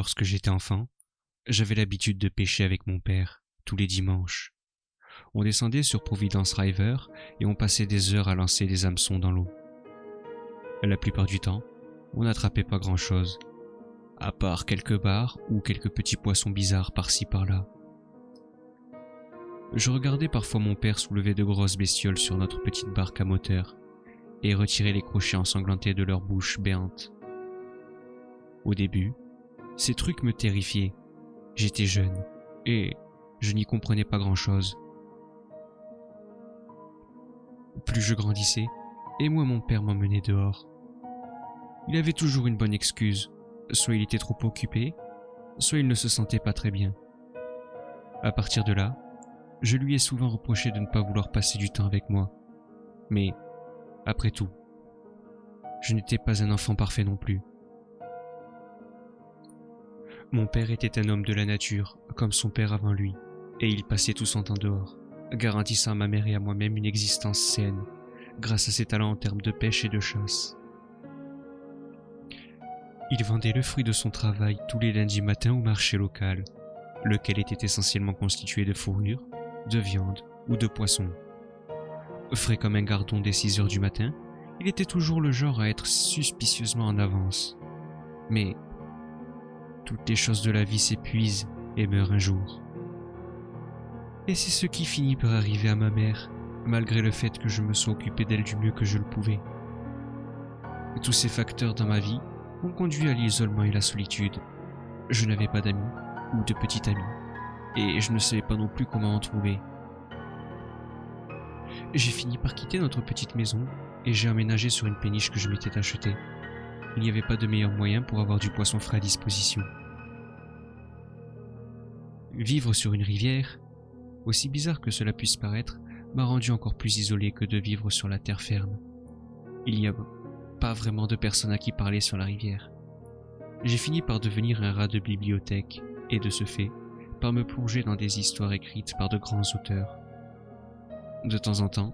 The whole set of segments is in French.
Lorsque j'étais enfant, j'avais l'habitude de pêcher avec mon père, tous les dimanches. On descendait sur Providence River et on passait des heures à lancer des hameçons dans l'eau. La plupart du temps, on n'attrapait pas grand-chose, à part quelques bars ou quelques petits poissons bizarres par-ci par-là. Je regardais parfois mon père soulever de grosses bestioles sur notre petite barque à moteur et retirer les crochets ensanglantés de leur bouche béante. Au début, ces trucs me terrifiaient. J'étais jeune et je n'y comprenais pas grand-chose. Plus je grandissais, et moins mon père m'emmenait dehors. Il avait toujours une bonne excuse, soit il était trop occupé, soit il ne se sentait pas très bien. À partir de là, je lui ai souvent reproché de ne pas vouloir passer du temps avec moi. Mais, après tout, je n'étais pas un enfant parfait non plus. Mon père était un homme de la nature, comme son père avant lui, et il passait tout son temps dehors, garantissant à ma mère et à moi-même une existence saine, grâce à ses talents en termes de pêche et de chasse. Il vendait le fruit de son travail tous les lundis matins au marché local, lequel était essentiellement constitué de fourrure, de viande ou de poisson. Frais comme un gardon dès 6 heures du matin, il était toujours le genre à être suspicieusement en avance. Mais toutes les choses de la vie s'épuisent et meurent un jour. Et c'est ce qui finit par arriver à ma mère, malgré le fait que je me sois occupé d'elle du mieux que je le pouvais. Tous ces facteurs dans ma vie m'ont conduit à l'isolement et la solitude. Je n'avais pas d'amis ou de petits amis, et je ne savais pas non plus comment en trouver. J'ai fini par quitter notre petite maison et j'ai emménagé sur une péniche que je m'étais achetée. Il n'y avait pas de meilleur moyen pour avoir du poisson frais à disposition. Vivre sur une rivière, aussi bizarre que cela puisse paraître, m'a rendu encore plus isolé que de vivre sur la terre ferme. Il n'y a pas vraiment de personnes à qui parler sur la rivière. J'ai fini par devenir un rat de bibliothèque et de ce fait, par me plonger dans des histoires écrites par de grands auteurs. De temps en temps,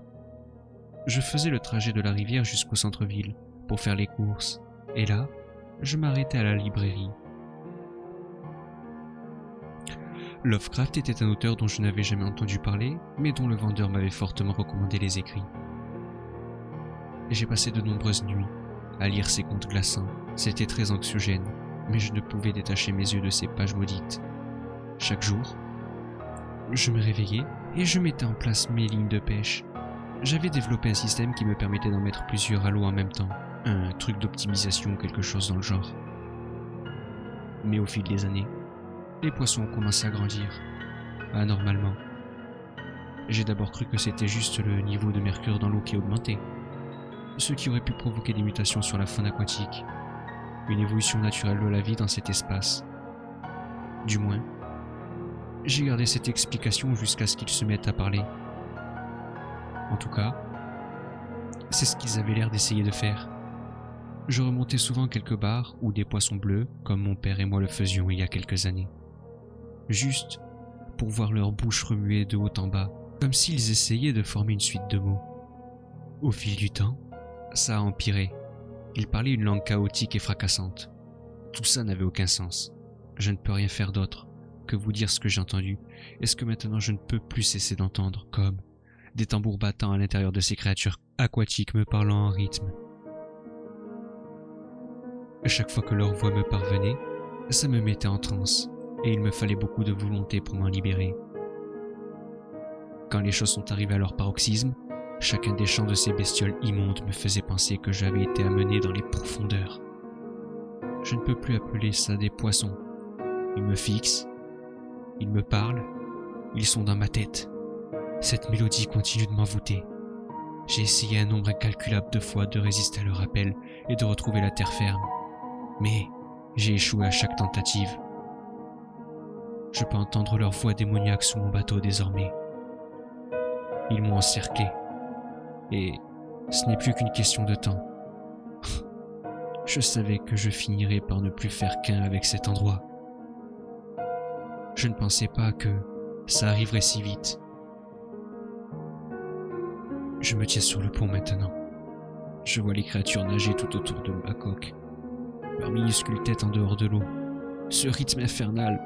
je faisais le trajet de la rivière jusqu'au centre-ville pour faire les courses, et là, je m'arrêtais à la librairie. Lovecraft était un auteur dont je n'avais jamais entendu parler, mais dont le vendeur m'avait fortement recommandé les écrits. J'ai passé de nombreuses nuits à lire ces contes glaçants. C'était très anxiogène, mais je ne pouvais détacher mes yeux de ces pages maudites. Chaque jour, je me réveillais et je mettais en place mes lignes de pêche. J'avais développé un système qui me permettait d'en mettre plusieurs à l'eau en même temps, un truc d'optimisation ou quelque chose dans le genre. Mais au fil des années, les poissons ont commencé à grandir, anormalement. J'ai d'abord cru que c'était juste le niveau de mercure dans l'eau qui augmentait, ce qui aurait pu provoquer des mutations sur la faune aquatique, une évolution naturelle de la vie dans cet espace. Du moins, j'ai gardé cette explication jusqu'à ce qu'ils se mettent à parler. En tout cas, c'est ce qu'ils avaient l'air d'essayer de faire. Je remontais souvent quelques bars ou des poissons bleus, comme mon père et moi le faisions il y a quelques années. Juste pour voir leur bouche remuer de haut en bas, comme s'ils essayaient de former une suite de mots. Au fil du temps, ça a empiré. Ils parlaient une langue chaotique et fracassante. Tout ça n'avait aucun sens. Je ne peux rien faire d'autre que vous dire ce que j'ai entendu et ce que maintenant je ne peux plus cesser d'entendre, comme des tambours battants à l'intérieur de ces créatures aquatiques me parlant en rythme. Chaque fois que leur voix me parvenait, ça me mettait en transe, et il me fallait beaucoup de volonté pour m'en libérer. Quand les choses sont arrivées à leur paroxysme, chacun des chants de ces bestioles immondes me faisait penser que j'avais été amené dans les profondeurs. Je ne peux plus appeler ça des poissons. Ils me fixent, ils me parlent, ils sont dans ma tête. Cette mélodie continue de m'envoûter. J'ai essayé un nombre incalculable de fois de résister à leur appel et de retrouver la terre ferme. Mais j'ai échoué à chaque tentative. Je peux entendre leur voix démoniaque sous mon bateau désormais. Ils m'ont encerclé. Et ce n'est plus qu'une question de temps. Je savais que je finirais par ne plus faire qu'un avec cet endroit. Je ne pensais pas que ça arriverait si vite. Je me tiens sur le pont maintenant. Je vois les créatures nager tout autour de ma coque, leur minuscule tête en dehors de l'eau, Ce rythme infernal,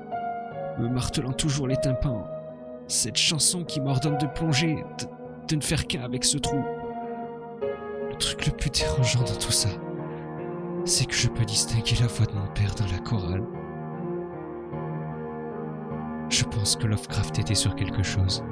me martelant toujours les tympans. Cette chanson qui m'ordonne de plonger, de ne faire qu'un avec ce trou. Le truc le plus dérangeant dans tout ça, c'est que je peux distinguer la voix de mon père dans la chorale. Je pense que Lovecraft était sur quelque chose.